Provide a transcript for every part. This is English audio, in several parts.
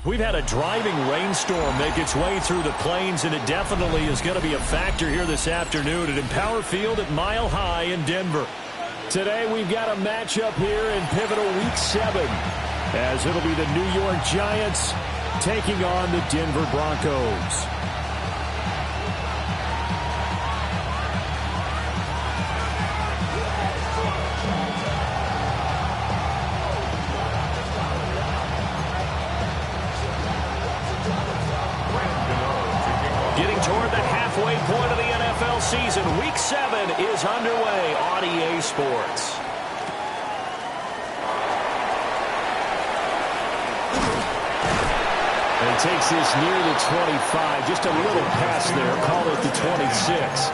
We've had a driving rainstorm make its way through the plains, and it definitely is going to be a factor here this afternoon at Empower Field at Mile High in Denver. Today we've got a matchup here in pivotal Week 7, as it'll be the New York Giants taking on the Denver Broncos. Toward the halfway point of the NFL season, Week 7 is underway on EA Sports. And he takes this near the 25, just a little past there, call it the 26.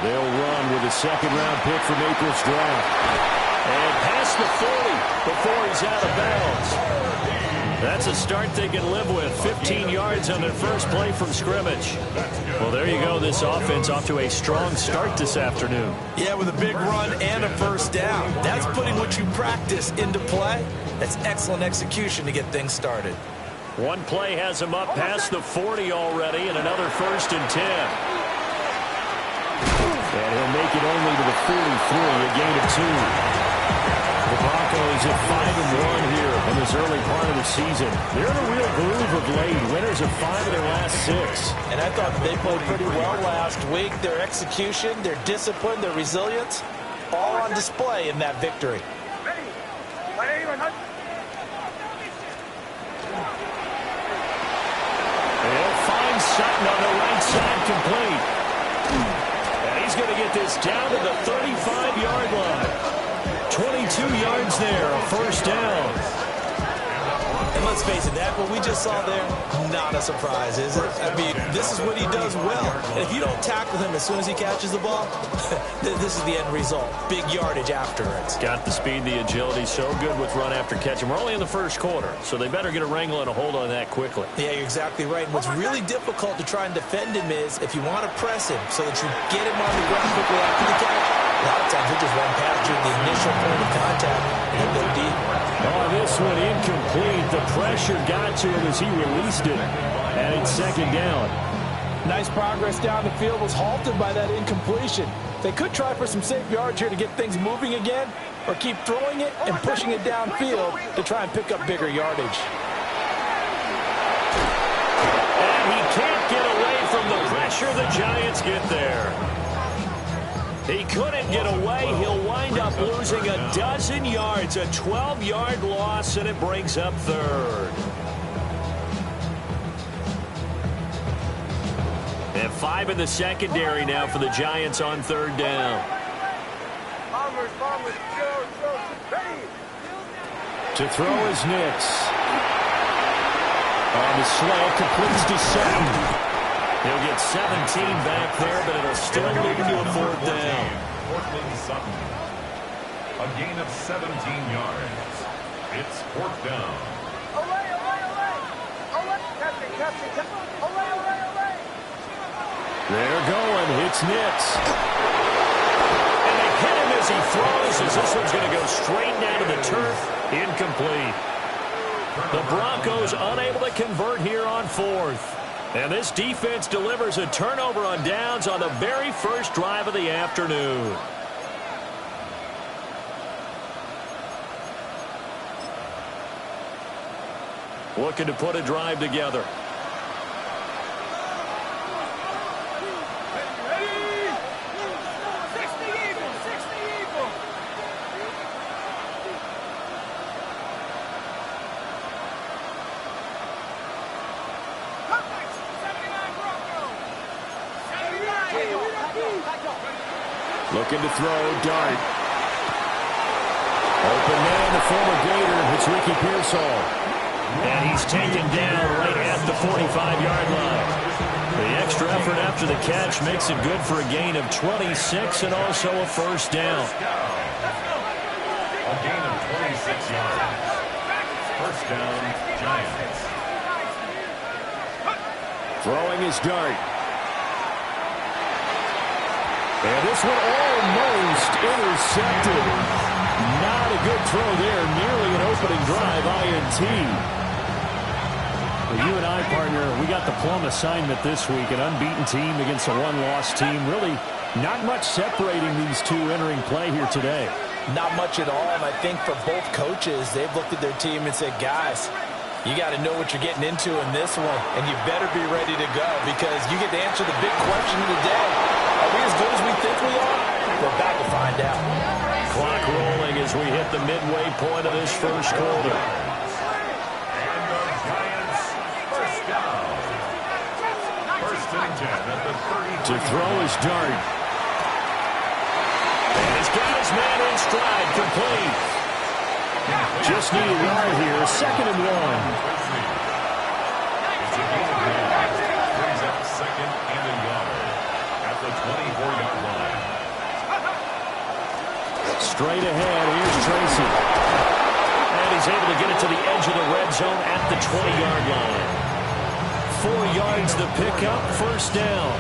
They'll run with a second-round pick from April's draft. And past the 40 before he's out of bounds. That's a start they can live with. 15 yards on their first play from scrimmage. Well, there you go. This offense off to a strong start this afternoon. Yeah, with a big run and a first down. That's putting what you practice into play. That's excellent execution to get things started. One play has him up past the 40 already, and another 1st and 10. And he'll make it only to the 43, a gain of 2. The Broncos at 5-1 here in this early part of the season. They're in a real groove of late. Winners of 5 of their last 6. And I thought they played pretty well last week. Their execution, their discipline, their resilience, all on display in that victory. They'll find Sutton on the right side, complete. He's going to get this down to the 35-yard line. 22 yards there, a first down. And let's face it, that what we just saw there, not a surprise, is it? I mean, this is what he does well. And if you don't tackle him as soon as he catches the ball, this is the end result. Big yardage afterwards. Got the speed, the agility, so good with run after catch. And we're only in the first quarter, so they better get a wrangle and a hold on that quickly. Yeah, you're exactly right. And what's really difficult to try and defend him is if you want to press him so that you get him on the ground quickly after the catch, a lot of times he'll just run past you at the initial point of contact and he'll go deep. Oh, this one incomplete. The pressure got to him as he released it. And it's 2nd down. Nice progress down the field was halted by that incompletion. They could try for some safe yards here to get things moving again, or keep throwing it and pushing it downfield to try and pick up bigger yardage. And he can't get away from the pressure. The Giants get there. He couldn't get away. He'll wind up losing a dozen yards, a 12-yard loss, and it brings up 3rd. And 5 in the secondary now for the Giants on 3rd down. To throw is Nix. On the slant, completes to Sutton. He'll get 17 back there, but it'll still lead to a 4th down. A gain of 17 yards. It's 4th down. They're going. It's Nix. And they hit him as he throws, as this one's going to go straight down to the turf. Incomplete. The Broncos unable to convert here on 4th. And this defense delivers a turnover on downs on the very first drive of the afternoon. Looking to put a drive together. Looking to throw, Dart. Open man former Gator, it's Ricky Pearsall. And he's taken down right at the 45-yard line. The extra effort after the catch makes it good for a gain of 26 and also a first down. A gain of 26 yards. First down, Giants. Throwing his dart. And this one almost intercepted. Not a good throw there. Nearly an opening drive, INT. Well, you and I, partner, we got the plum assignment this week. An unbeaten team against a one-loss team. Really not much separating these two entering play here today. Not much at all, and I think for both coaches, they've looked at their team and said, guys, you got to know what you're getting into in this one, and you better be ready to go because you get to answer the big question of the day. Are we as good as we think we are? We're about to find out. Clock rolling as we hit the midway point of this first quarter. And the Giants, first down. First and 10 at the 30. To throw his dart. And he's got his man in stride, complete. Just need a yard here, second and 1. It's a gain of 9. Brings up second and a yard at the 24-yard line. Straight ahead, here's Tracy. And he's able to get it to the edge of the red zone at the 20-yard line. 4 yards the pickup, first down.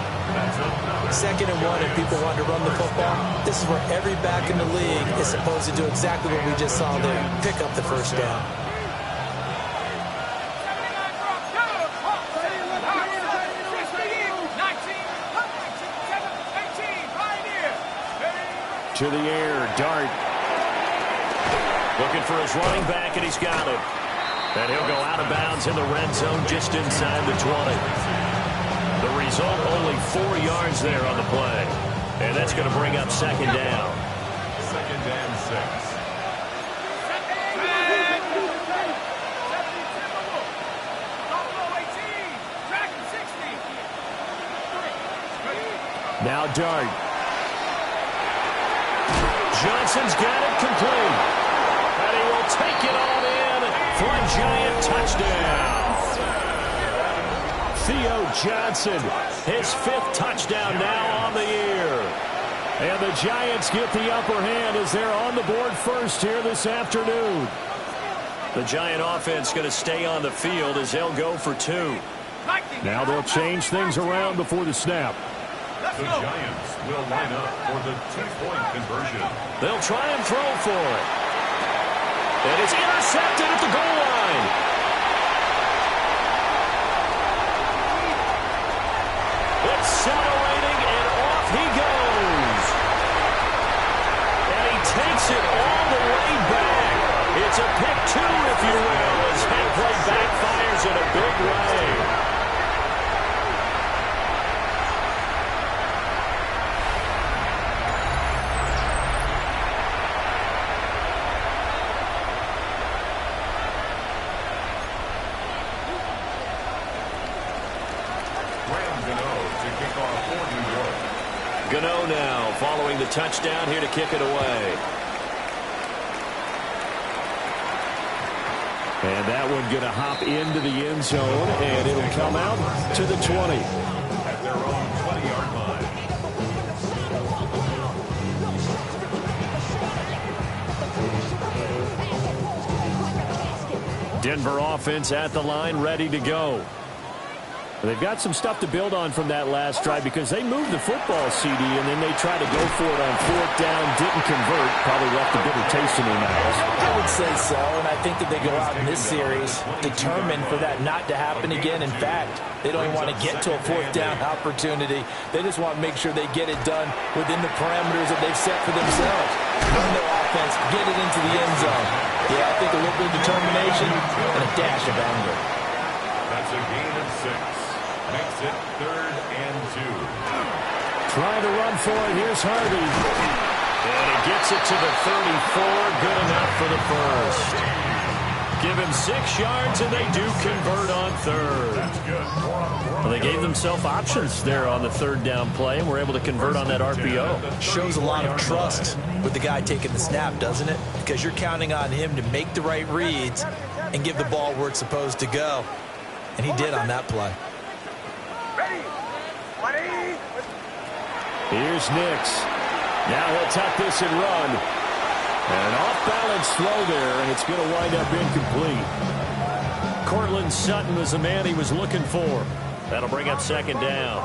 Second and 1, and people want to run the football. This is where every back in the league is supposed to do exactly what we just saw there. Pick up the first down. To the air, dart. Looking for his running back, and he's got him. And he'll go out of bounds in the red zone just inside the 20. The result, only 4 yards there on the play. And that's going to bring up second down. Second and 6. Now dart. Johnson's got it complete. And he will take it on in for a Giant touchdown. Theo Johnson, his 5th touchdown now on the year. And the Giants get the upper hand as they're on the board first here this afternoon. The Giant offense going to stay on the field as they'll go for 2. Now they'll change things around before the snap. The Giants will line up for the 2-point conversion. They'll try and throw for it. And it's intercepted at the goal line. Accelerating, and off he goes. And he takes it all the way back. It's a pick 2, if you will, as that play backfires in a big way. Gado now following the touchdown here to kick it away. And that one going to hop into the end zone, and it'll come out to the 20. At their own 20-yard line. Denver offense at the line, ready to go. They've got some stuff to build on from that last drive because they moved the football, CD, and then they tried to go for it on 4th down, didn't convert, probably left a bitter taste in their mouths. I would say so, and I think that they go out in this series determined for that not to happen again. In fact, they don't even want to get to a 4th down opportunity. They just want to make sure they get it done within the parameters that they've set for themselves. Run their offense, get it into the end zone. Yeah, I think a little bit of determination and a dash of anger. That's a gain of 6. Makes it 3rd and 2. Trying to run for it. Here's Harvey. And he gets it to the 34. Good enough for the first. Give him 6 yards, and they do convert on 3rd. Well, they gave themselves options there on the 3rd down play, and were able to convert on that RPO. Shows a lot of trust with the guy taking the snap, doesn't it? Because you're counting on him to make the right reads and give the ball where it's supposed to go. And he did on that play. Here's Nix. Now he'll tuck this and run. And an off-balance throw there, and it's going to wind up incomplete. Cortland Sutton was the man he was looking for. That'll bring up second down.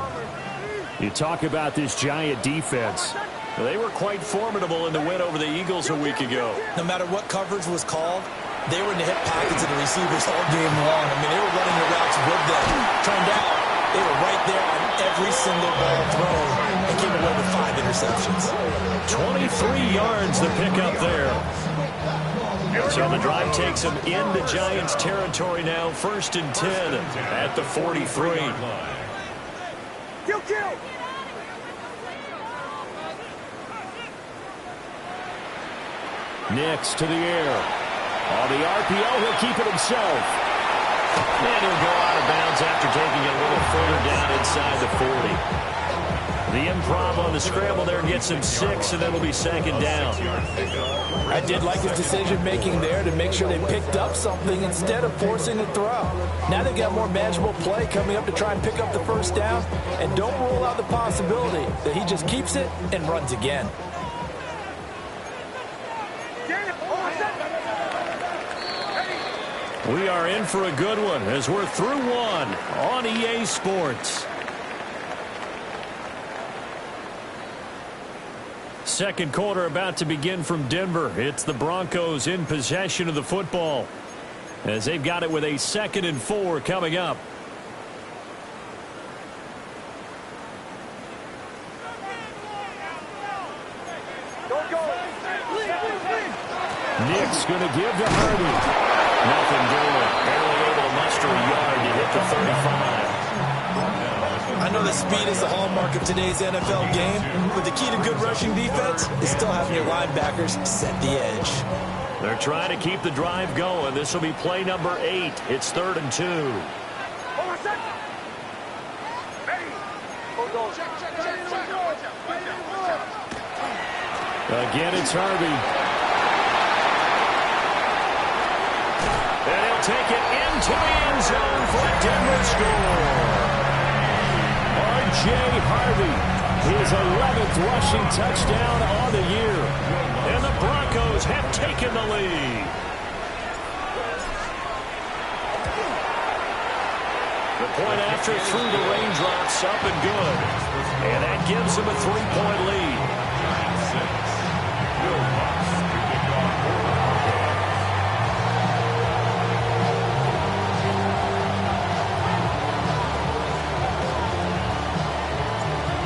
You talk about this Giant defense. They were quite formidable in the win over the Eagles a week ago. No matter what coverage was called, they were in the hip pockets of the receivers all game long. I mean, they were running the routes with them. Turned out, they were right there on every single ball thrown and came away with 5 interceptions. 23 yards to pick up there. So the drive takes them into Giants territory now. 1st and 10 at the 43. Kill. Nix to the air. On the RPO, he'll keep it himself. And he'll go out of bounds after taking it a little further down inside the 40. The improv on the scramble there gets him 6, and it'll be second down. I did like his decision-making there to make sure they picked up something instead of forcing a throw. Now they got more manageable play coming up to try and pick up the first down, and don't rule out the possibility that he just keeps it and runs again. We are in for a good one as we're through one on EA Sports. Second quarter about to begin from Denver. It's the Broncos in possession of the football as they've got it with a 2nd and 4 coming up. Nick's going to give to Hardy. Nothing doing. Barely able to muster a yard to hit the 35. I know that speed is the hallmark of today's NFL game, but the key to good rushing defense is still having your linebackers set the edge. They're trying to keep the drive going. This will be play number 8. It's 3rd and 2. Again, it's Harvey. And he'll take it into the end zone for a Denver score. R.J. Harvey, his 11th rushing touchdown on the year. And the Broncos have taken the lead. The point after through the raindrops, up and good. And that gives them a 3-point lead.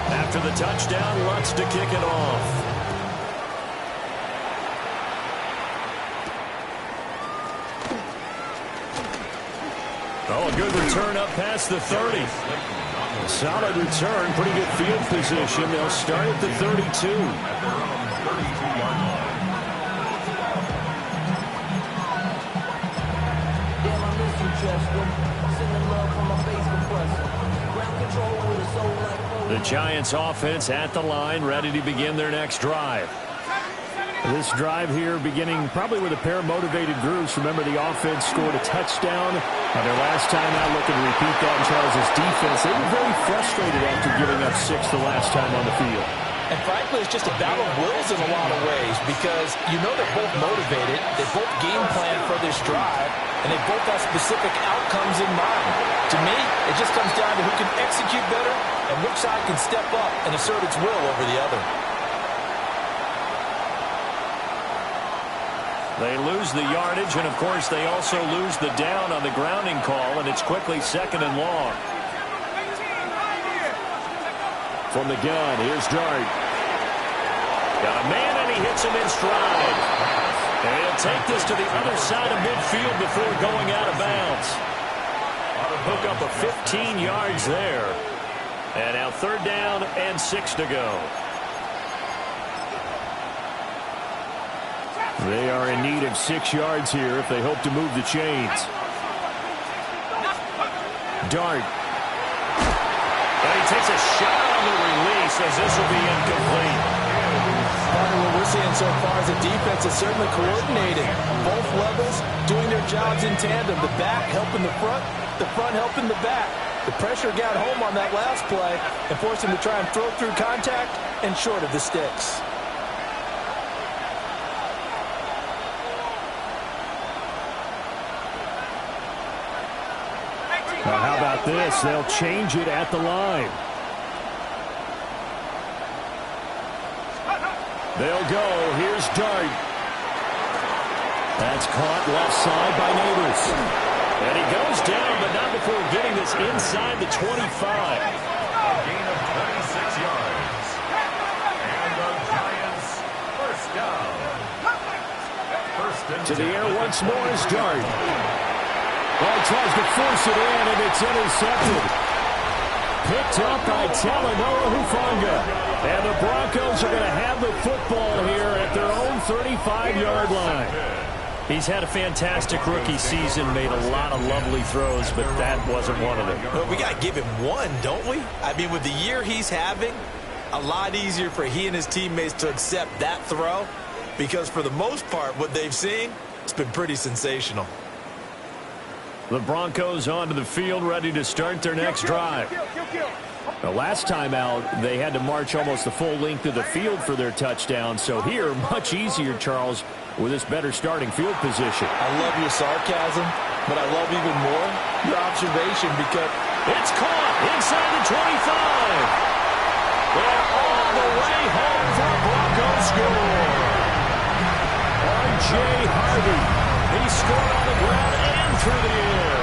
After the touchdown, Lutz to kick it off. Oh, a good return up past the 30. A solid return, pretty good field position. They'll start at the 32. The Giants offense at the line, ready to begin their next drive. This drive here beginning probably with a pair of motivated groups. Remember, the offense scored a touchdown on their last time out. Looking to repeat that in Charles' defense. They were very frustrated after giving up 6 the last time on the field. And frankly, it's just a battle of wills in a lot of ways because you know they're both motivated, they both game plan for this drive, and they both have specific outcomes in mind. To me, it just comes down to who can execute better and which side can step up and assert its will over the other. They lose the yardage, and of course they also lose the down on the grounding call, and it's quickly 2nd and long. From the gun, here's Dart. Got a man, and he hits him in stride. And he'll take this to the other side of midfield before going out of bounds. Hook up a 15 yards there. And now 3rd down and 6 to go. They are in need of 6 yards here if they hope to move the chains. Dart. And he takes a shot on the release as this will be incomplete. What we're we're seeing so far is the defense is certainly coordinated. Both levels doing their jobs in tandem. The back helping the front helping the back. The pressure got home on that last play and forced him to try and throw through contact and short of the sticks. Now, how about this? They'll change it at the line. They'll go. Here's Dart. That's caught left side by Neighbors. And he goes down, but not before getting this inside the 25. A gain of 26 yards. And the Giants first down. First and To the 10. air once more is Dart. Ball tries to force it in, and it's intercepted. Picked up by Talanoa Hufanga. And the Broncos are going to have the football here at their own 35-yard line. He's had a fantastic rookie season, made a lot of lovely throws, but that wasn't one of them. Well, we got to give him one, don't we? I mean, with the year he's having, a lot easier for he and his teammates to accept that throw because for the most part, what they've seen, it's been pretty sensational. The Broncos onto the field, ready to start their next drive. The last time out, they had to march almost the full length of the field for their touchdown. So here, much easier, Charles, with this better starting field position. I love your sarcasm, but I love even more your observation because it's caught inside the 25. They're all the way home for a Broncos score. R.J. Harvey. He scored on the ground and through the air.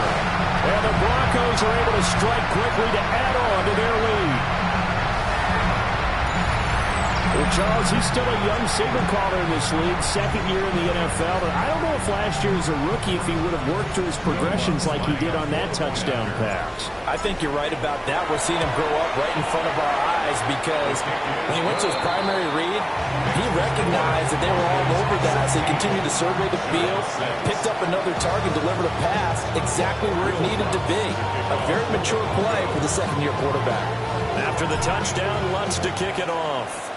And the Broncos are able to strike quickly to add on to their lead. Well, Charles, he's still a young signal caller in this league, second year in the NFL. But I don't know if last year as a rookie, if he would have worked through his progressions like he did on that touchdown pass. I think you're right about that. We're seeing him grow up right in front of our eyes because when he went to his primary read, he recognized that they were all over that as he continued to survey the field, picked up another target, delivered a pass exactly where it needed to be. A very mature play for the second-year quarterback. After the touchdown, Lutz to kick it off.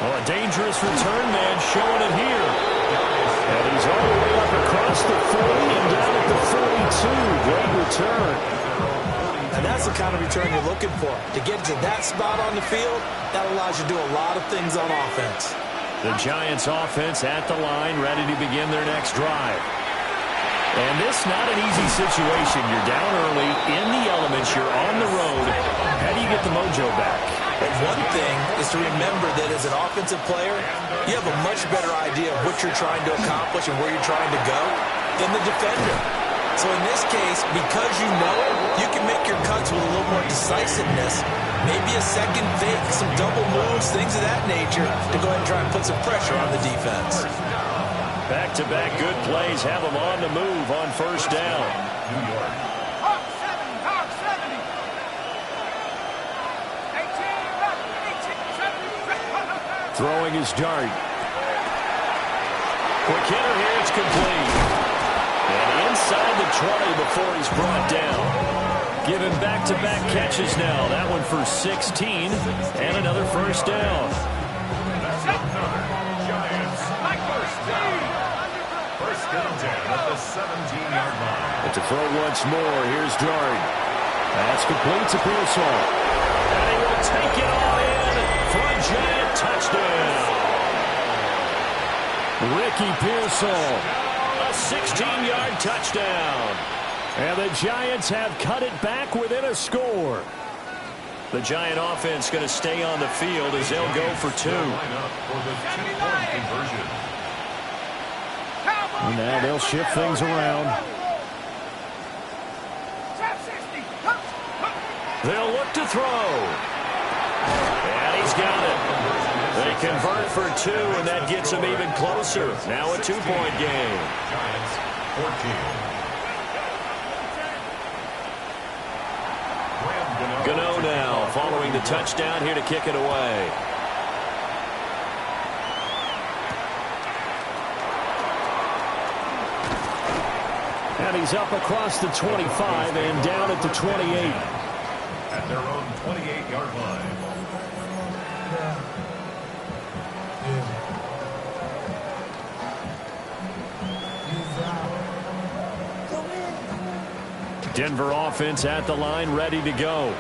Oh, a dangerous return man showing it here. And he's all the way up across the 40 and down at the 42. Great return. And that's the kind of return you're looking for. To get to that spot on the field, that allows you to do a lot of things on offense. The Giants offense at the line, ready to begin their next drive. And this not an easy situation. You're down early, in the elements, you're on the road. How do you get the mojo back? But one thing is to remember that as an offensive player, you have a much better idea of what you're trying to accomplish and where you're trying to go than the defender. So in this case, because you know it, you can make your cuts with a little more decisiveness. Maybe a second fake, some double moves, things of that nature to go ahead and try and put some pressure on the defense. Back-to-back good plays have them on the move on first down. New York. Throwing his Dart. Quick hitter here, it's complete. And inside the 20 before he's brought down. Giving back-to-back catches now. That one for 16 and another first down. That's another Giants first down. First and 10 at the 17-yard line. But to throw once more, here's Dart. That's complete to Pearsall. And he will take it all in for a Giant touchdown. Ricky Pearsall, a 16-yard touchdown. And the Giants have cut it back within a score. The Giant offense going to stay on the field as they'll go for two. For the two-point conversion. And now they'll shift things around. They'll look to throw. And he's got it. They convert for two, and that gets them even closer. Now a two-point game. Giants 14. Gado now following the touchdown here to kick it away. And he's up across the 25 and down at the 28. at their own 28-yard line. Denver offense at the line, ready to go.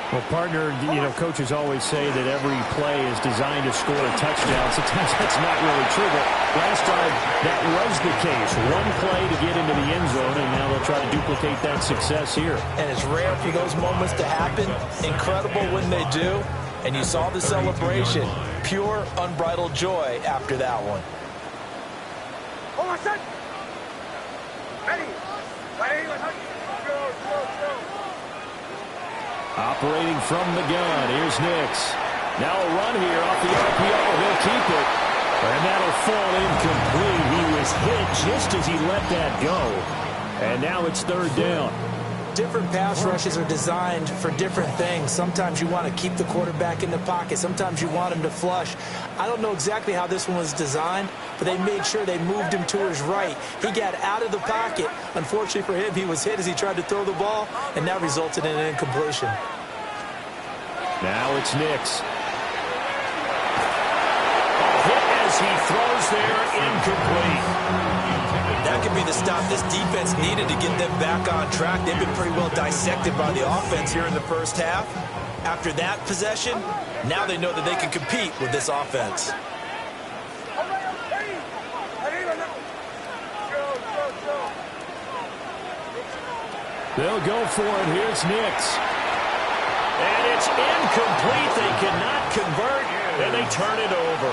Well, partner, coaches always say that every play is designed to score a touchdown. Sometimes that's not really true, but last time that was the case. One play to get into the end zone, and now they'll try to duplicate that success here. And it's rare for those moments to happen. Incredible when they do. And you saw the celebration. Pure, unbridled joy after that one. Operating from the gun, here's Nix. Now a run here off the RPO. He'll keep it. And that'll fall incomplete. He was hit just as he let that go. And now it's third down. Different pass rushes are designed for different things. Sometimes you want to keep the quarterback in the pocket. Sometimes you want him to flush. I don't know exactly how this one was designed, but they made sure they moved him to his right. He got out of the pocket. Unfortunately for him, he was hit as he tried to throw the ball, and that resulted in an incompletion. Now it's Nix. Hit as he throws there, incomplete. That could be the stop this defense needed to get them back on track. They've been pretty well dissected by the offense here in the first half. After that possession, now they know that they can compete with this offense. They'll go for it. Here's Nix. And it's incomplete. They cannot convert, and they turn it over.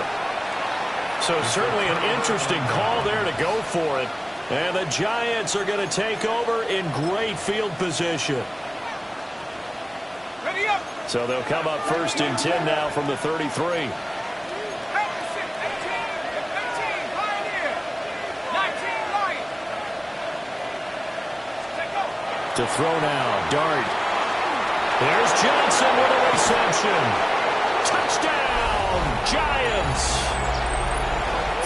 So certainly an interesting call there to go for it. And the Giants are going to take over in great field position. So they'll come up first and 10 now from the 33. To throw now, Dart. There's Johnson with a reception. Touchdown, Giants.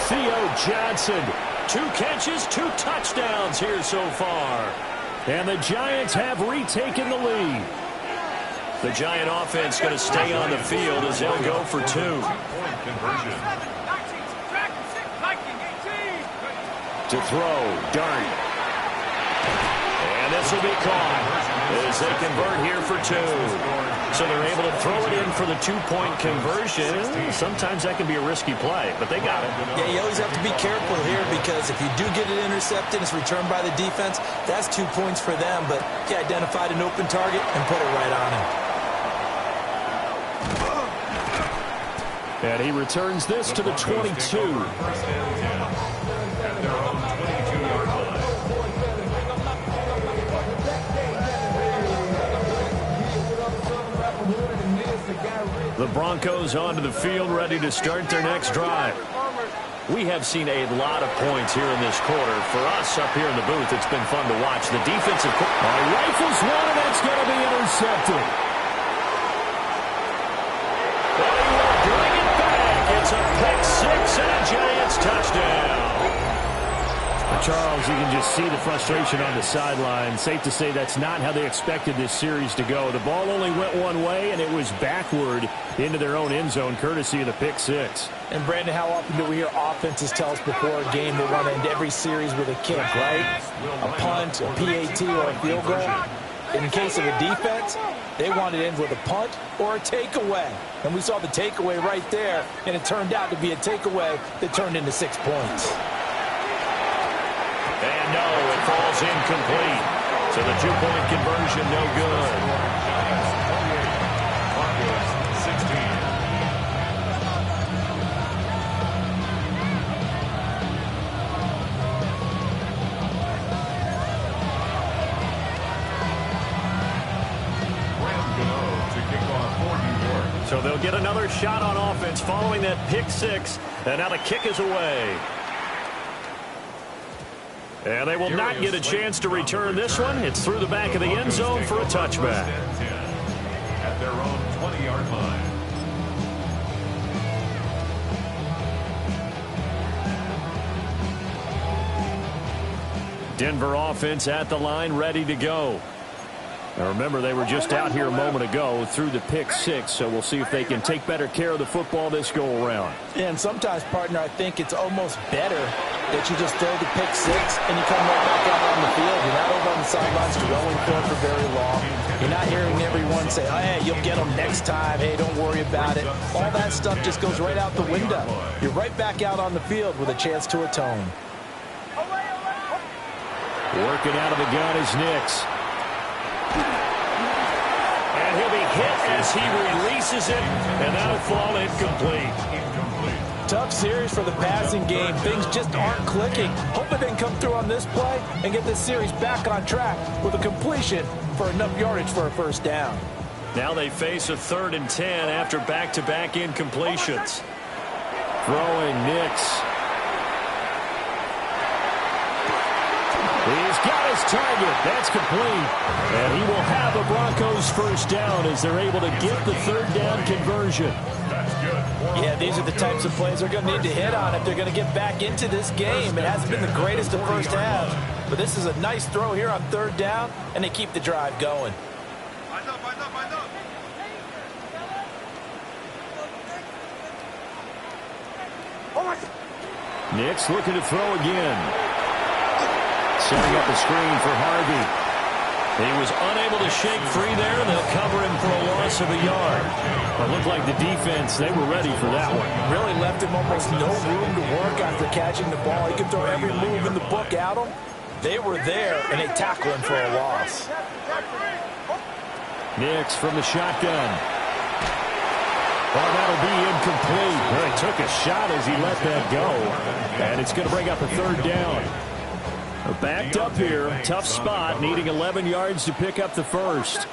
Theo Johnson, 2 catches, 2 touchdowns here so far. And the Giants have retaken the lead. The Giant offense going to stay on the field as they'll go for 2. To throw, Dart. And this will be caught as they convert here for 2. So they're able to throw it in for the 2-point conversion. Sometimes that can be a risky play, but they got it. Yeah, you always have to be careful here because if you do get it intercepted, it's returned by the defense, that's 2 points for them. But he identified an open target and put it right on him. And he returns this to the 22. The Broncos onto the field, ready to start their next drive. We have seen a lot of points here in this quarter. For us up here in the booth, it's been fun to watch. The defensive rifles one, and it's going to be intercepted. But he will bring it back. It's a pick 6 and a Giants touchdown. Charles, you can just see the frustration on the sideline. Safe to say that's not how they expected this series to go. The ball only went one way, and it was backward into their own end zone, courtesy of the pick 6. And, Brandon, how often do we hear offenses tell us before a game they want to end every series with a kick, right? A punt, a PAT, or a field goal. In the case of a defense, they want to end with a punt or a takeaway. And we saw the takeaway right there, and it turned out to be a takeaway that turned into 6 points. And no, it falls incomplete. So the 2-point conversion, no good. 16. So they'll get another shot on offense following that pick 6. And now the kick is away. And they will not get a chance to return this one. It's through the back of the end zone for a touchback. At their own 20-yard line. Denver offense at the line, ready to go. Now remember, they were just out here a moment ago through the pick six, so we'll see if they can take better care of the football this go-around. And sometimes, partner, I think it's almost better that you just throw the pick six and you come right back out on the field. You're not over on the sidelines dwelling for very long. You're not hearing everyone say, oh, hey, you'll get them next time. Hey, don't worry about it. All that stuff just goes right out the window. You're right back out on the field with a chance to atone. Working out of the gun is Nix. And he'll be hit as he releases it, and that'll fall incomplete. Tough series for the passing game. Things just aren't clicking. Hoping they can come through on this play and get this series back on track with a completion for enough yardage for a first down. Now they face a 3rd and 10 after back-to-back incompletions. Throwing Nix. He's got his target. That's complete. And he will have a Broncos first down as they're able to get the 3rd down conversion. Yeah, these are the types of plays they're going to need to hit on if they're going to get back into this game. It hasn't been the greatest of first halves, but this is a nice throw here on 3rd down, and they keep the drive going. Nix looking to throw again. Setting up a screen for Harvey. He was unable to shake free there, and they'll cover him for a loss of a yard. It looked like the defense, they were ready for that one. Really left him almost no room to work after catching the ball. He could throw every move in the book at him. They were there, and they tackled him for a loss. Nix from the shotgun. Well, that'll be incomplete. Well, he took a shot as he let that go. And it's going to bring up a 3rd down. Backed up here. Tough spot. Needing 11 yards to pick up the first.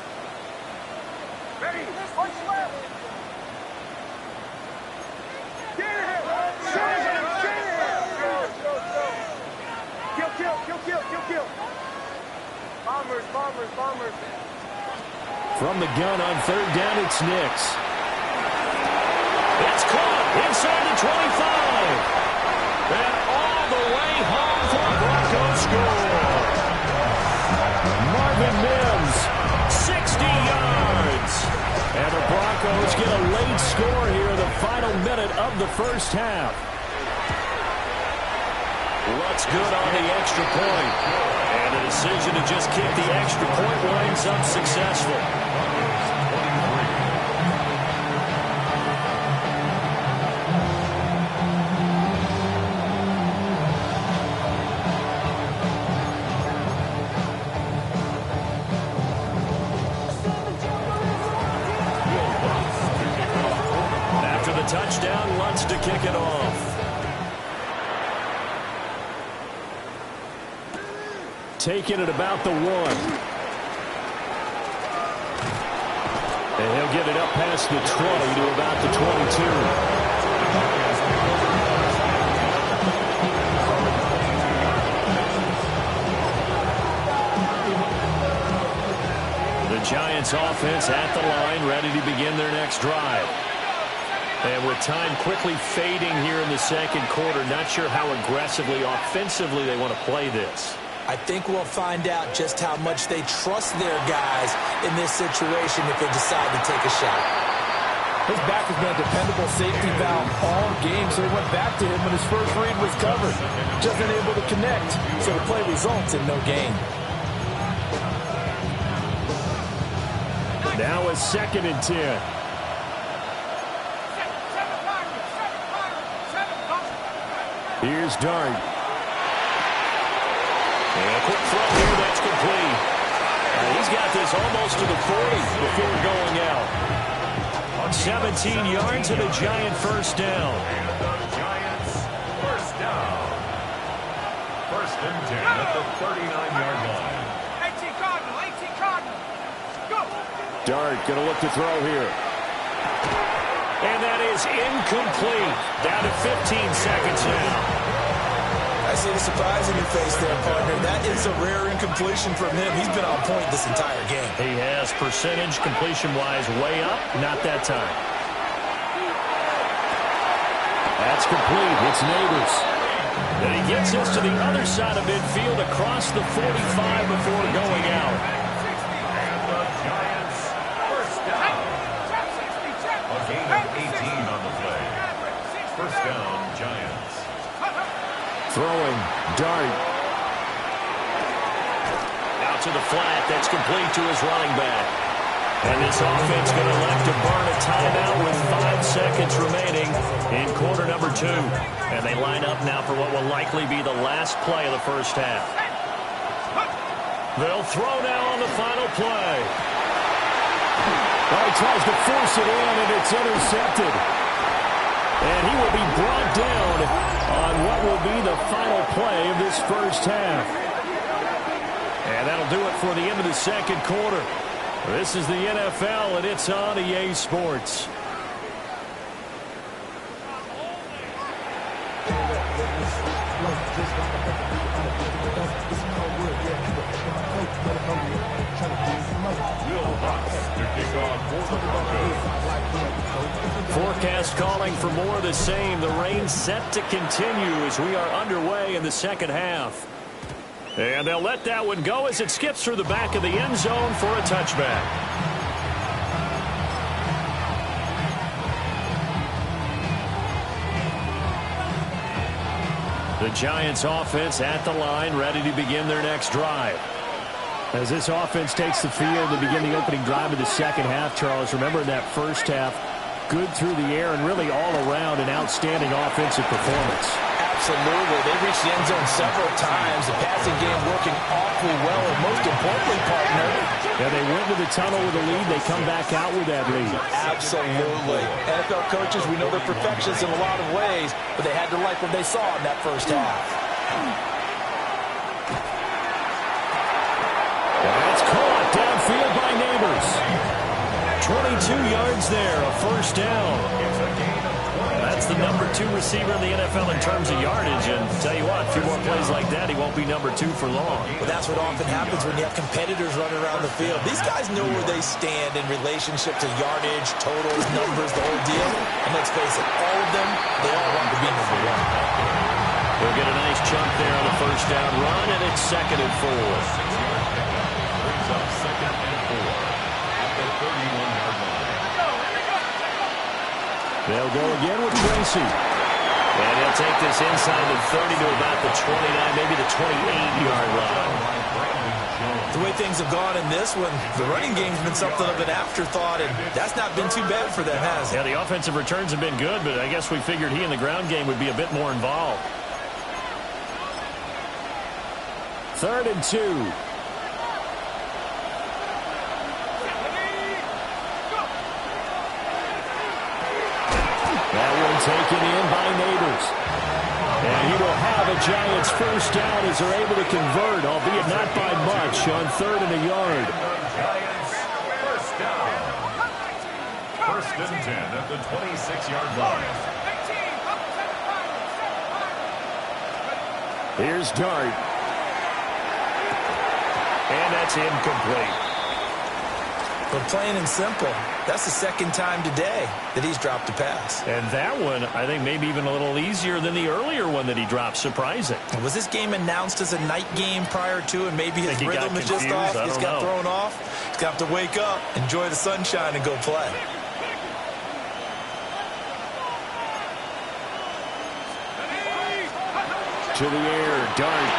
Bombers. From the gun on 3rd down, it's Nix. It's caught inside the 25. And all the way home for a Broncos score. Marvin Mims. 60 yards. And the Broncos get a late score here in the final minute of the first half. What's good on the extra point? And the decision to just kick the extra point winds up successful. After the touchdown, Lutz to kick it off. Taking it about the 1. And he'll get it up past the 20 to about the 22. The Giants offense at the line, ready to begin their next drive. And with time quickly fading here in the second quarter, not sure how aggressively, offensively they want to play this. I think we'll find out just how much they trust their guys in this situation if they decide to take a shot. His back has been a dependable safety valve all game, so he went back to him when his first read was covered. Just unable to connect, so the play results in no gain. Now a 2nd and 10. Here's Dart. And a quick throw here, that's complete. He's got this almost to the 40 before going out. 17 yards and a Giant first down. And the Giants first down. 1st and 10 at the 39-yard line. 18 Cardinal. Go. Dart going to look to throw here. And that is incomplete. Down to 15 seconds now. I see the surprise in your face there, partner. That is a rare incompletion from him. He's been on point this entire game. He has percentage completion-wise way up. Not that time. That's complete. It's Neighbors. And he gets us to the other side of midfield across the 45 before going out. And the First down, Giants. Throwing, Dart. Out to the flat. That's complete to his running back. And this offense going to elect to burn a timeout with 5 seconds remaining in quarter number 2. And they line up now for what will likely be the last play of the first half. They'll throw now on the final play. Well, he tries to force it in, and it's intercepted. And he will be brought down on what will be the final play of this first half. And that'll do it for the end of the second quarter. This is the NFL, and it's on EA Sports. Forecast calling for more of the same. The rain set to continue as we are underway in the second half. And they'll let that one go as it skips through the back of the end zone for a touchback. The Giants offense at the line, ready to begin their next drive. As this offense takes the field to begin the opening drive of the second half, Charles, remember in that first half, good through the air and really all around an outstanding offensive performance. Absolutely. They've reached the end zone several times. The passing game working awfully well, and most importantly, partner. Yeah, they went to the tunnel with a lead. They come back out with that lead. Absolutely. NFL coaches, we know they're perfectionists in a lot of ways, but they had to like what they saw in that first half. That's caught downfield by Neighbors. 22 yards there, a first down. That's the number 2 receiver in the NFL in terms of yardage. And tell you what, a few more plays like that, he won't be number 2 for long. Well, that's what often happens when you have competitors running around the field. These guys know where they stand in relationship to yardage, totals, numbers, the whole deal. And let's face it, all of them, they all want to be number 1. They'll get a nice chunk there on the first down run, and it's 2nd and 4. Brings up 2nd and 4 at the 31-yard line. They'll go again with Tracy. And he'll take this inside the 30 to about the 29, maybe the 28-yard line. The way things have gone in this one, the running game's been something of an afterthought, and that's not been too bad for them, has it? Yeah, the offensive returns have been good, but I guess we figured he in the ground game would be a bit more involved. 3rd and 2. That one taken in by Neighbors. And he will have a Giants first down as they're able to convert, albeit not by much, on 3rd and a yard. Giants first down. 1st and 10 at the 26-yard line. Here's Dart. And that's incomplete. But plain and simple, that's the 2nd time today that he's dropped a pass. And that one, I think, maybe even a little easier than the earlier one that he dropped. Surprising. Was this game announced as a night game prior to, and maybe his rhythm is just off? He's got thrown off. He's got to wake up, enjoy the sunshine, and go play. To the air, Dart.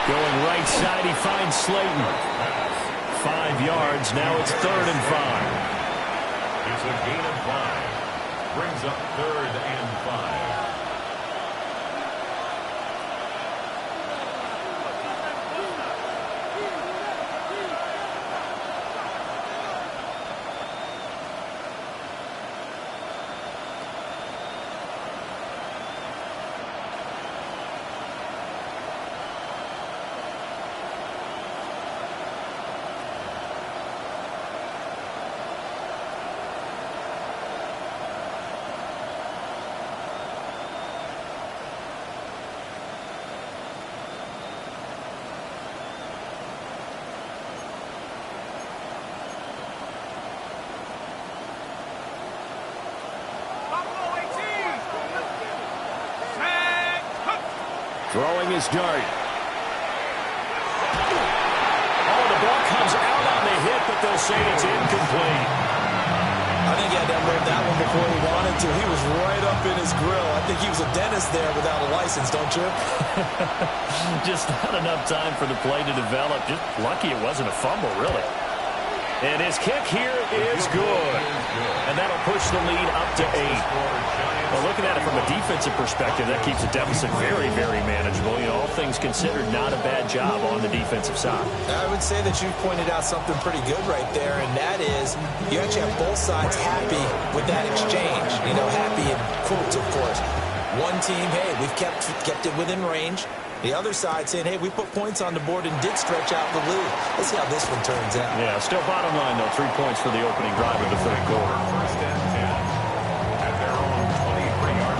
Going right side, he finds Slayton. 5 yards, now it's 3rd and 5. It's a gain of 5. Brings up 3rd and 5. Throwing his Dart. Oh, the ball comes out on the hit, but they'll say it's incomplete. I think he had to unload that one before he wanted to. He was right up in his grill. I think he was a dentist there without a license, don't you? Just not enough time for the play to develop. Just lucky it wasn't a fumble, really. And his kick here is good. And that'll push the lead up to 8. Well, looking at it from a defensive perspective, that keeps the deficit very, very manageable. You know, all things considered, not a bad job on the defensive side. I would say that you pointed out something pretty good right there, and that is you actually have both sides happy with that exchange. You know, happy in quotes, of course. One team, hey, we've kept it within range. The other side saying, hey, we put points on the board and did stretch out the lead. Let's see how this one turns out. Yeah, still bottom line, though, 3 points for the opening drive of the third quarter. First and 10 at their own 23-yard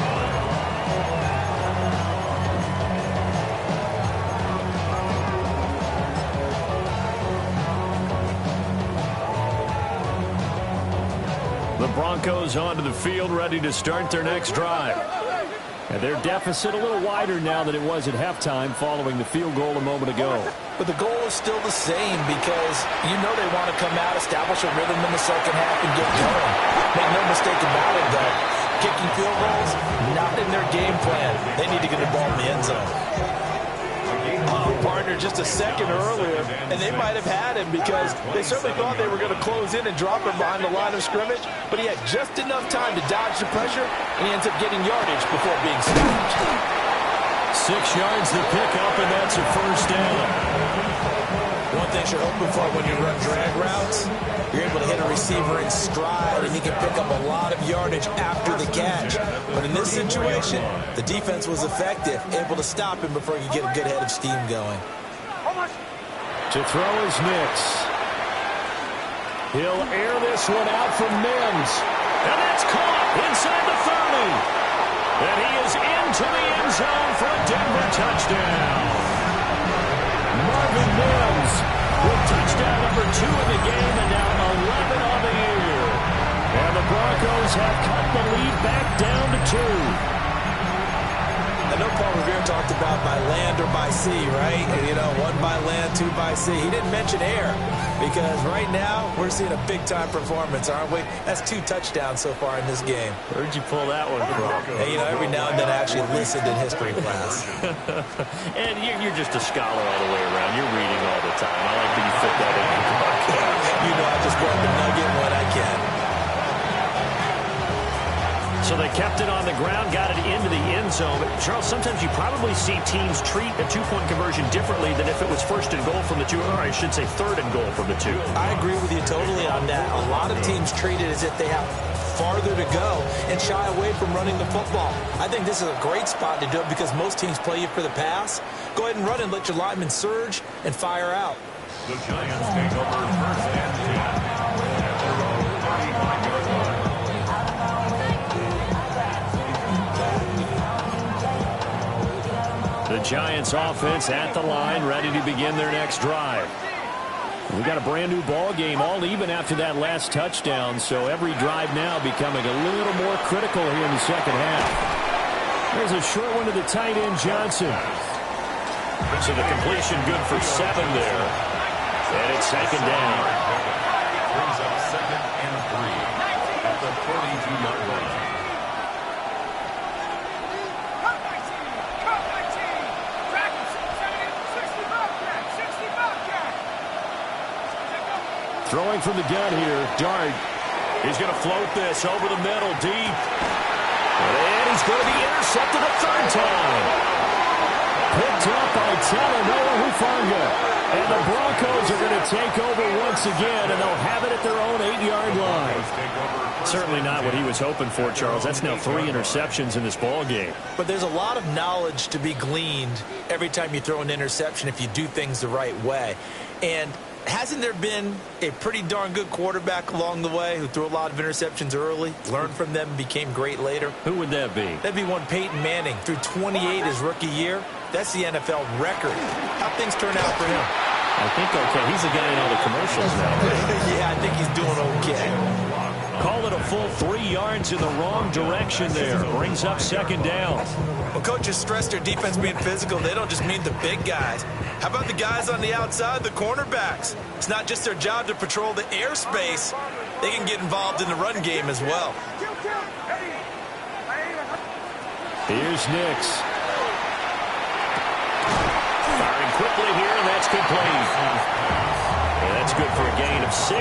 line. The Broncos onto the field, ready to start their next drive. And their deficit a little wider now than it was at halftime following the field goal a moment ago. But the goal is still the same because you know they want to come out, establish a rhythm in the second half, and get going. Make no mistake about it, though. Kicking field goals, not in their game plan. They need to get the ball in the end zone. Partner just a second earlier, and they might have had him because they certainly thought they were going to close in and drop him behind the line of scrimmage, but he had just enough time to dodge the pressure, and he ends up getting yardage before being stopped. 6 yards to pick up, and that's a first down. One thing you're hoping for when you run drag routes, you're able to hit a receiver in stride, and he can pick up a lot of yardage after the catch. But in this situation, the defense was effective, able to stop him before he could get a good head of steam going. To throw is Nix. He'll air this one out from Mims. And that's caught inside the 30. And he is into the end zone for a Denver touchdown. Marvin Mims with touchdown number 2 in the game and now 11 on the year. And the Broncos have cut the lead back down to 2. I know Paul Revere talked about by land or by sea, right? And, you know, 1 by land, 2 by sea. He didn't mention air because right now we're seeing a big-time performance, aren't we? That's 2 touchdowns so far in this game. Where'd you pull that one from? And, you know, every now and then I actually listened in history class. And you're just a scholar all the way around. You're reading all the time. I like that you fit that in. You know, I just grab the nugget when I can. So they kept it on the ground, got it into the end zone. But Charles, sometimes you probably see teams treat a 2-point conversion differently than if it was first and goal from the 2, or I should say third and goal from the 2. I agree with you totally on that. A lot of teams treat it as if they have farther to go and shy away from running the football. I think this is a great spot to do it because most teams play you for the pass. Go ahead and run and let your linemen surge and fire out. The Giants take over first and 10 at their own 35-yard line. The Giants offense at the line, ready to begin their next drive. We got a brand new ball game, all even after that last touchdown, so every drive now becoming a little more critical here in the second half. There's a short one to the tight end, Johnson. So the completion good for 7 there. And it's second down. Brings up 2nd and 3 at the 42-yard line. Throwing from the gun here, Dart. He's going to float this over the middle, deep. And he's going to be intercepted a 3rd time. Picked up by Talanoa Hufanga. And the Broncos are going to take over once again, and they'll have it at their own 8-yard line. Certainly not what he was hoping for, Charles. That's now 3 interceptions in this ball game. But there's a lot of knowledge to be gleaned every time you throw an interception if you do things the right way. And hasn't there been a pretty darn good quarterback along the way who threw a lot of interceptions early, learned from them, and became great later? Who would that be? That'd be one Peyton Manning. Threw 28 his rookie year. That's the NFL record. How things turn out for him? I think okay. He's the guy in all the commercials now. Yeah, I think he's doing okay. Call it a full 3 yards in the wrong direction there. Brings up second down. Well, coaches stress their defense being physical. They don't just mean the big guys. How about the guys on the outside, the cornerbacks? It's not just their job to patrol the airspace. they can get involved in the run game as well. Here's Nix. Firing quickly here, and that's complete. And that's good for a gain of 6.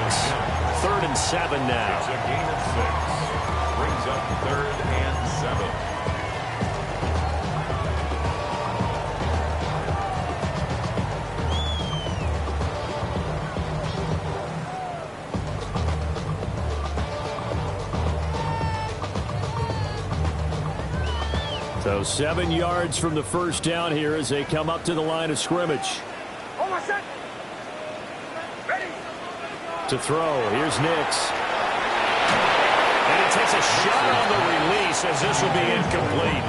3rd and 7 now. It's a gain of 6. Brings up 3rd and 7. So 7 yards from the first down here as they come up to the line of scrimmage. To throw, here's Nix. And he takes a shot on the release as this will be incomplete.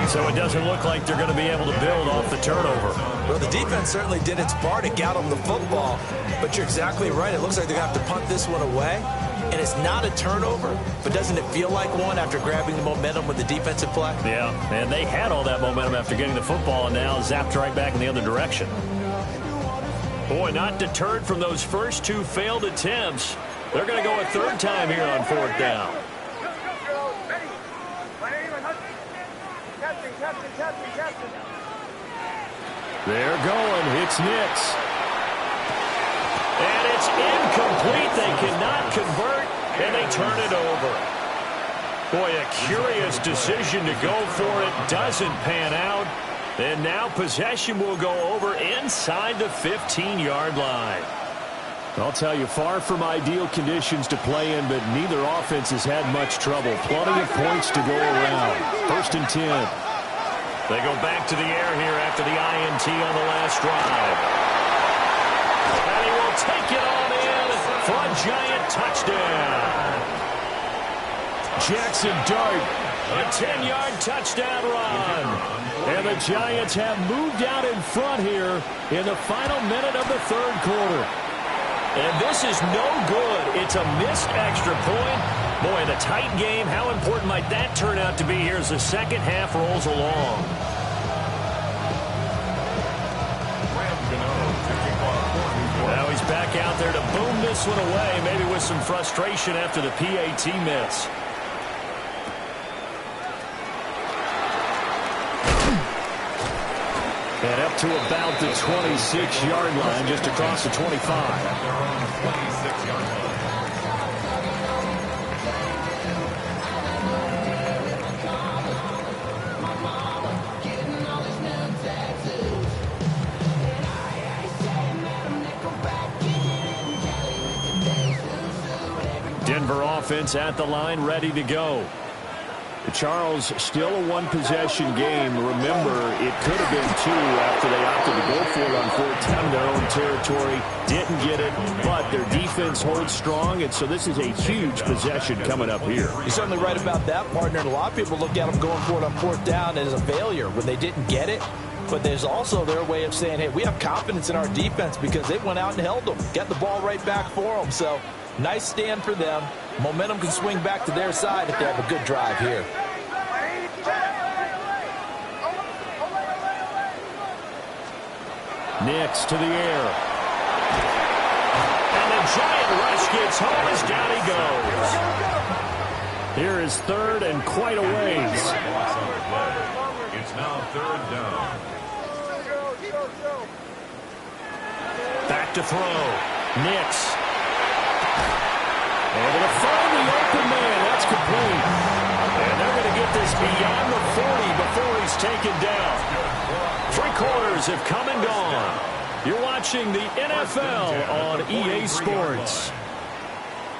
So it doesn't look like they're going to be able to build off the turnover. Well, the defense certainly did its part to get them the football, but you're exactly right. It looks like they're going to have to punt this one away. And it's not a turnover, but doesn't it feel like one after grabbing the momentum with the defensive play? Yeah, and they had all that momentum after getting the football and now zapped right back in the other direction. Boy, not deterred from those first 2 failed attempts. They're going to go a 3rd time here on 4th down. They're going. It's Nix. And it's incomplete. They cannot convert, and they turn it over. Boy, a curious decision to go for it. Doesn't pan out. And now possession will go over inside the 15-yard line. I'll tell you, far from ideal conditions to play in, but neither offense has had much trouble. Plenty of points to go around. 1st and 10. They go back to the air here after the INT on the last drive. And he will take it on in for a giant touchdown. Jackson Dart. A 10-yard touchdown run. And the Giants have moved out in front here in the final minute of the 3rd quarter. And this is no good. It's a missed extra point. Boy, in a tight game, how important might that turn out to be here as the second half rolls along? Now he's back out there to boom this one away, maybe with some frustration after the PAT miss. And up to about the 26-yard line, just across the 25. They're on the 26-yard line. Denver offense at the line, ready to go. Charles, still a one-possession game. Remember, it could have been 2 after they opted to go for it on 4th down in their own territory. Didn't get it, but their defense holds strong, and so this is a huge possession coming up here. You're certainly right about that, partner. And a lot of people look at them going for it on 4th down as a failure when they didn't get it. But there's also their way of saying, hey, we have confidence in our defense because they went out and held them, got the ball right back for them. So nice stand for them. Momentum can swing back to their side if they have a good drive here. Nix to the air. And the giant rush gets home as down he goes. Here is 3rd and quite a ways. It's now 3rd down. Back to throw. Nix. Able to find the open man. That's complete. And they're going to get this beyond the 40 before he's taken down. 3 quarters have come and gone. You're watching the NFL on EA Sports.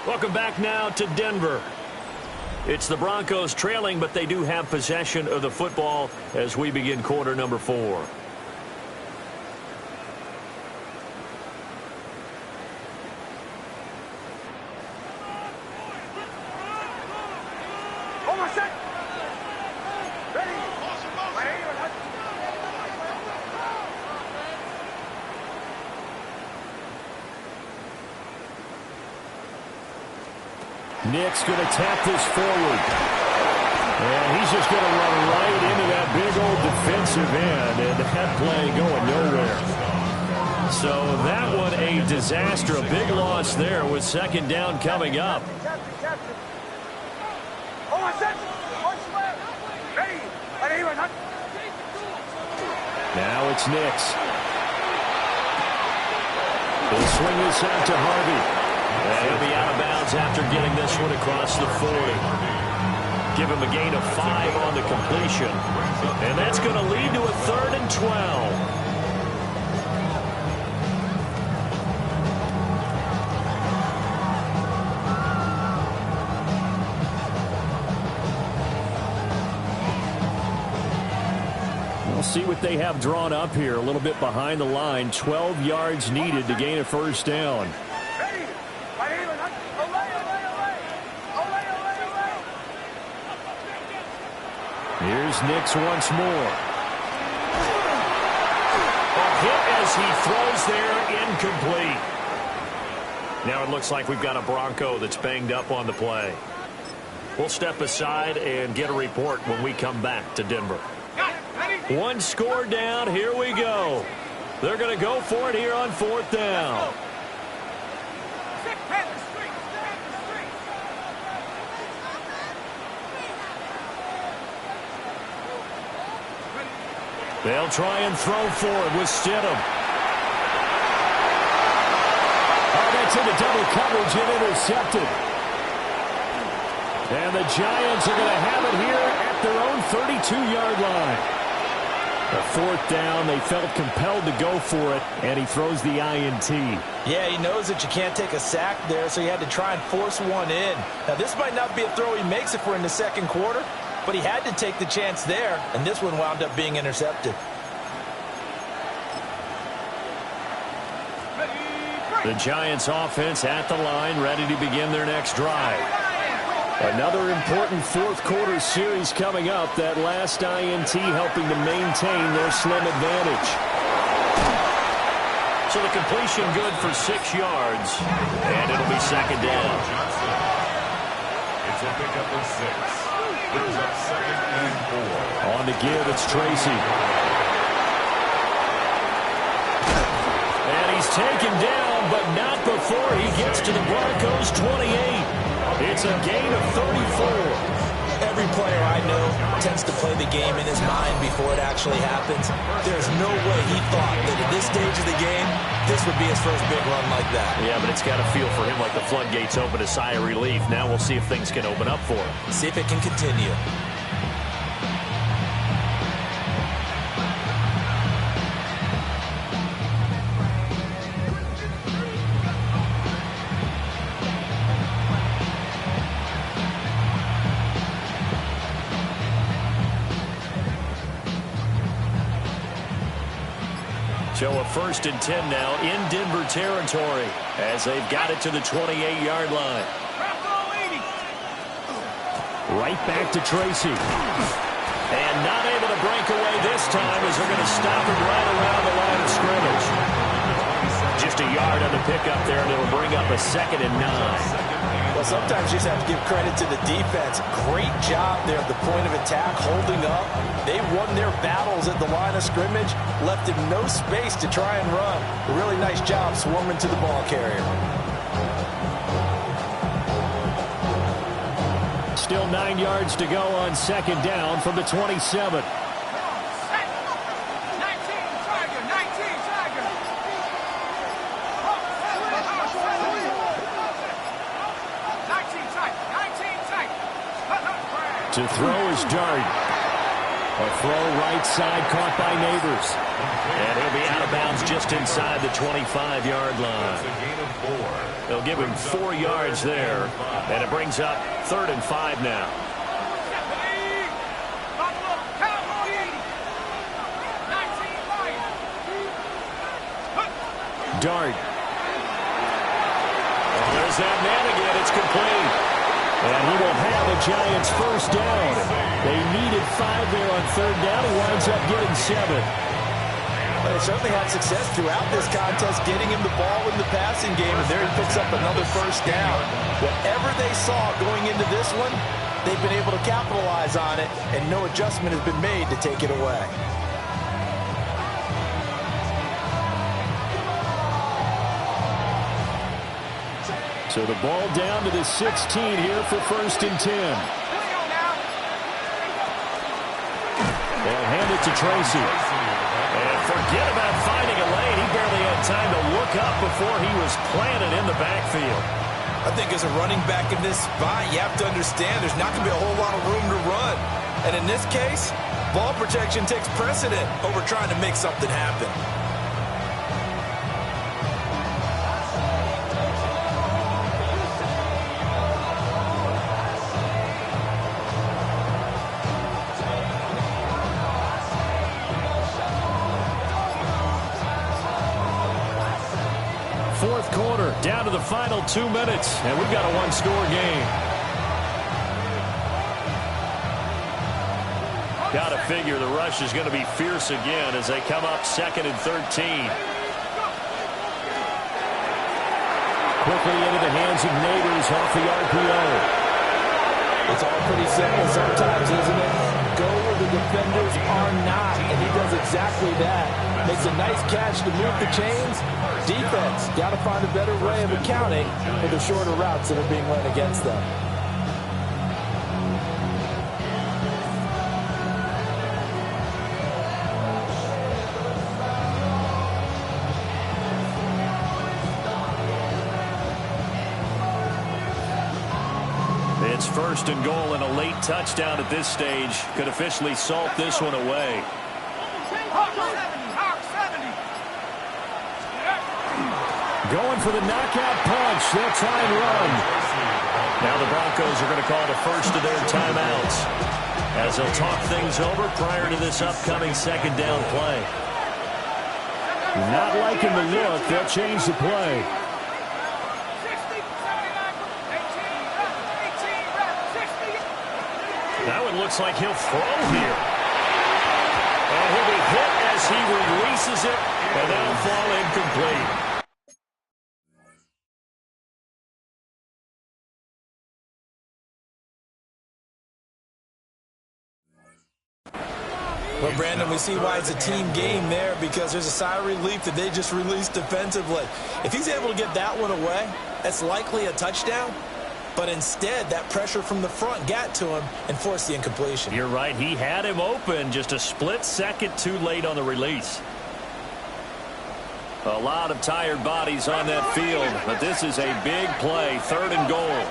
Welcome back now to Denver. It's the Broncos trailing, but they do have possession of the football as we begin quarter number 4. Nick's going to tap this forward. And he's just going to run right into that big old defensive end. And that play going nowhere. So that one a disaster, a big loss there with second down coming up. Now it's Nix. He'll swing this out to Harvey. And he'll be out of bounds after getting this one across the 40. Give him a gain of 5 on the completion. And that's going to lead to a 3rd and 12. We'll see what they have drawn up here. A little bit behind the line. 12 yards needed to gain a first down. Here's Nix once more. A hit as he throws there, incomplete. Now it looks like we've got a Bronco that's banged up on the play. We'll step aside and get a report when we come back to Denver. One score down. Here we go. They're going to go for it here on 4th down. They'll try and throw for it with Stidham. Oh, that's into double coverage and intercepted. And the Giants are going to have it here at their own 32-yard line. A 4th down, they felt compelled to go for it, and he throws the INT. Yeah, he knows that you can't take a sack there, so he had to try and force one in. Now, this might not be a throw he makes if we're in the second quarter, but he had to take the chance there, and this one wound up being intercepted. The Giants offense at the line, ready to begin their next drive. Another important 4th quarter series coming up. That last INT helping to maintain their slim advantage. So the completion good for 6 yards, and it'll be second down. It's a pickup of 6. Brings up 2nd and 4. On the give, it's Tracy. And he's taken down, but not before he gets to the Broncos' 28. It's a gain of 34. Every player I know tends to play the game in his mind before it actually happens. There's no way he thought that at this stage of the game, this would be his first big run like that. Yeah, but it's got to feel for him like the floodgates open, a sigh of relief. Now we'll see if things can open up for him. See if it can continue. So a 1st and 10 now in Denver territory as they've got it to the 28-yard line. Right back to Tracy. And not able to break away this time as they're going to stop him right around the line of scrimmage. Just a yard on the pickup there, and it'll bring up a 2nd and 9. Well, sometimes you just have to give credit to the defense. Great job there at the point of attack, holding up. They won their battles at the line of scrimmage, left him no space to try and run. A really nice job swarming to the ball carrier. Still 9 yards to go on 2nd down from the 27. To throw is Dart. A throw right side caught by Neighbors. And he'll be out of bounds just inside the 25-yard line. They'll give him 4 yards there. And it brings up 3rd and 5 now. Dart. Oh, there's that man again. It's complete. And he will have the Giants' first down. They needed 5 there on 3rd down. He winds up getting 7. Well, they certainly had success throughout this contest, getting him the ball in the passing game, and there he picks up another first down. Whatever they saw going into this one, they've been able to capitalize on it, and no adjustment has been made to take it away. So the ball down to the 16 here for 1st and 10. They'll hand it to Tracy. And forget about finding a lane. He barely had time to look up before he was planted in the backfield. I think as a running back in this spot, you have to understand there's not going to be a whole lot of room to run. And in this case, ball protection takes precedent over trying to make something happen. Fourth quarter, down to the final 2 minutes, and we've got a one-score game. Got to figure the rush is going to be fierce again as they come up 2nd and 13. Quickly into the hands of Neighbors off the RPO. It's all pretty simple sometimes, isn't it? Go where the defenders are not, and he does exactly that. Makes a nice catch to move the chains. Defense, got to find a better way of accounting for the shorter routes that are being run against them. It's 1st and goal, and a late touchdown at this stage could officially salt this one away. Going for the knockout punch. They'll try and run. Now the Broncos are going to call the first of their timeouts as they'll talk things over prior to this upcoming 2nd down play. Not liking the look. They'll change the play. That one looks like he'll throw here. And he'll be hit as he releases it, and that'll fall incomplete. But, Brandon, we see why it's a team game there because there's a sigh of relief that they just released defensively. If he's able to get that one away, that's likely a touchdown. But instead, that pressure from the front got to him and forced the incompletion. You're right. He had him open, just a split second too late on the release. A lot of tired bodies on that field, but this is a big play, 3rd and goal.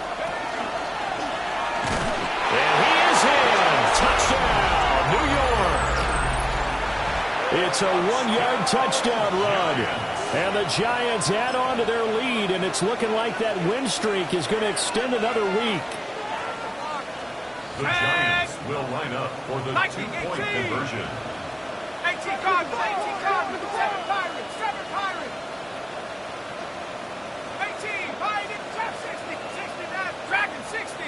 And he is in. Touchdown, New York. It's a 1-yard touchdown run. And the Giants add on to their lead, and it's looking like that win streak is going to extend another week. The Giants will line up for the 2-point conversion. 18 Cardinals, 18 Cardinals, 7 Pirates, 7 Pirates. 18, Pirates, 60, 69, Dragon 60.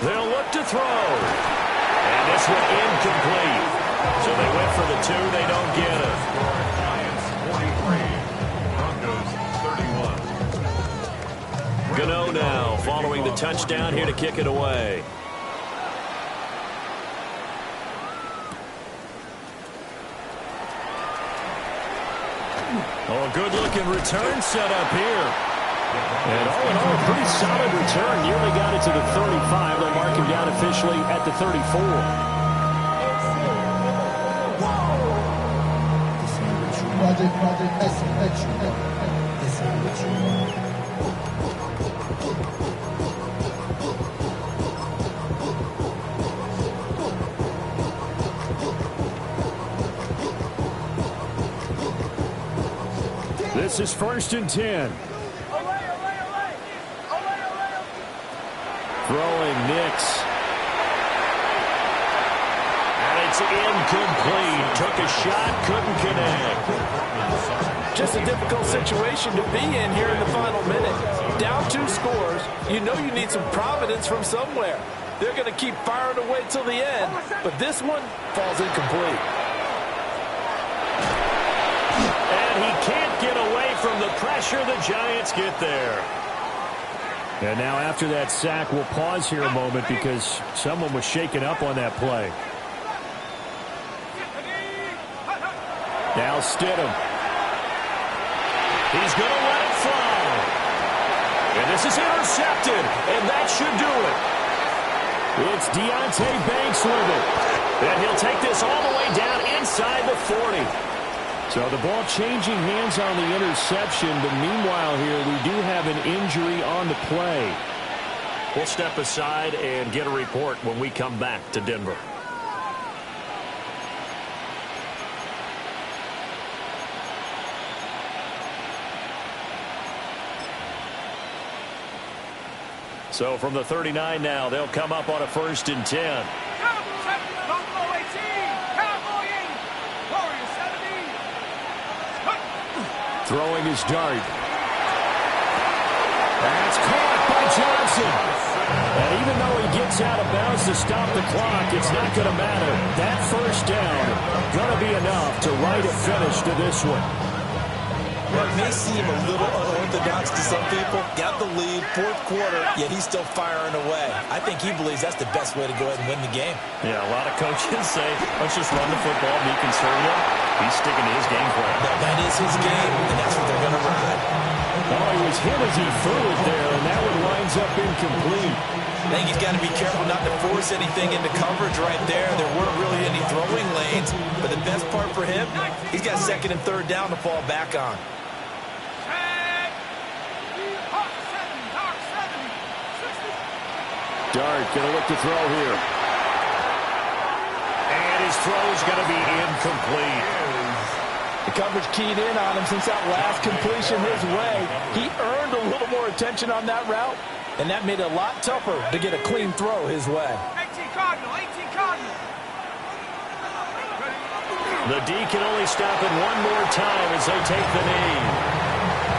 They'll look to throw. And this one incomplete. So they went for the 2, they don't get it. Giants 43, Broncos 31. Gado now following the touchdown here to kick it away. Oh, a good-looking return set up here. And all in all, a pretty solid return. Nearly got it to the 35. They'll mark him down officially at the 34. This is 1st and 10. Throwing Nix. And it's incomplete. Took a shot, couldn't connect. Just a difficult situation to be in here in the final minute. Down 2 scores, you know you need some providence from somewhere. They're going to keep firing away till the end, but this one falls incomplete. And he can't get away from the pressure. The Giants get there. And now after that sack, we'll pause here a moment because someone was shaken up on that play. Now Stidham. He's going to let it fly. And this is intercepted, and that should do it. It's Deonte Banks with it. And he'll take this all the way down inside the 40. So the ball changing hands on the interception, but meanwhile here we do have an injury on the play. We'll step aside and get a report when we come back to Denver. So from the 39 now, they'll come up on a 1st and 10. Buffalo 18, Cowboy 8, Warriors 17. Throwing his dart. That's caught by Johnson. And even though he gets out of bounds to stop the clock, it's not going to matter. That 1st down going to be enough to write a finish to this one. What may seem a little unorthodox to some people, got the lead, 4th quarter, yet he's still firing away. I think he believes that's the best way to go ahead and win the game. Yeah, a lot of coaches say, let's just run the football, be conservative. He's sticking to his game plan. That is his game, and that's what they're going to ride. Oh, he was hit as he threw it there, and that one winds up incomplete. I think he's got to be careful not to force anything into coverage right there. There weren't really any throwing lanes, but the best part for him, he's got 2nd and 3rd down to fall back on. Dart going to look to throw here. And his throw's going to be incomplete. The coverage keyed in on him since that last completion his way. He earned a little more attention on that route, and that made it a lot tougher to get a clean throw his way. 18 Cardinal, 18 Cardinal. The D can only stop it one more time as they take the knee.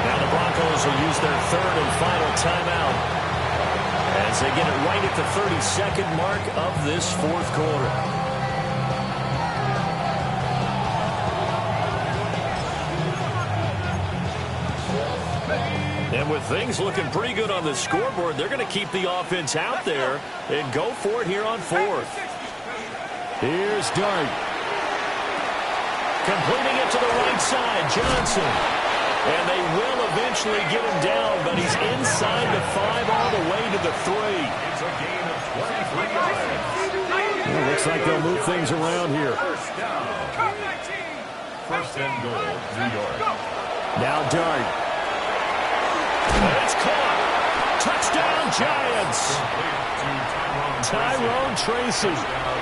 Now the Broncos will use their 3rd and final timeout as they get it right at the 32nd mark of this 4th quarter. And with things looking pretty good on the scoreboard, they're going to keep the offense out there and go for it here on 4th. Here's Dart. Completing it to the right side, Johnson. And they will eventually get him down, but he's inside the 5 all the way to the 3. It's a gain of 23 yards. Well, looks like they'll move things around here. 1st down. 1st and goal, New York. Now Dart. And it's caught. Touchdown, Giants. Tyrone Tracy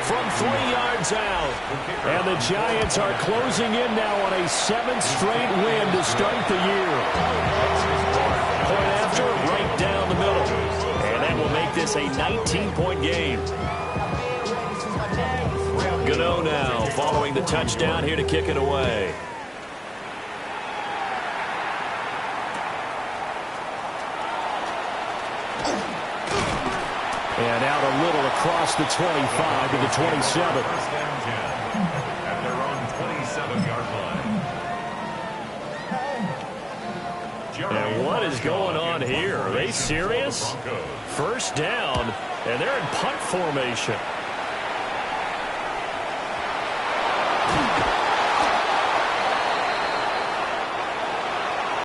From 3 yards out. And the Giants are closing in now on a 7th straight win to start the year. Point after, right down the middle. And that will make this a 19-point game. Gado now following the touchdown here to kick it away. And out a little across the 25 to the 27. 1st and 10 at their own 27-yard line. And what is going on here? Are they serious? 1st down, and they're in punt formation.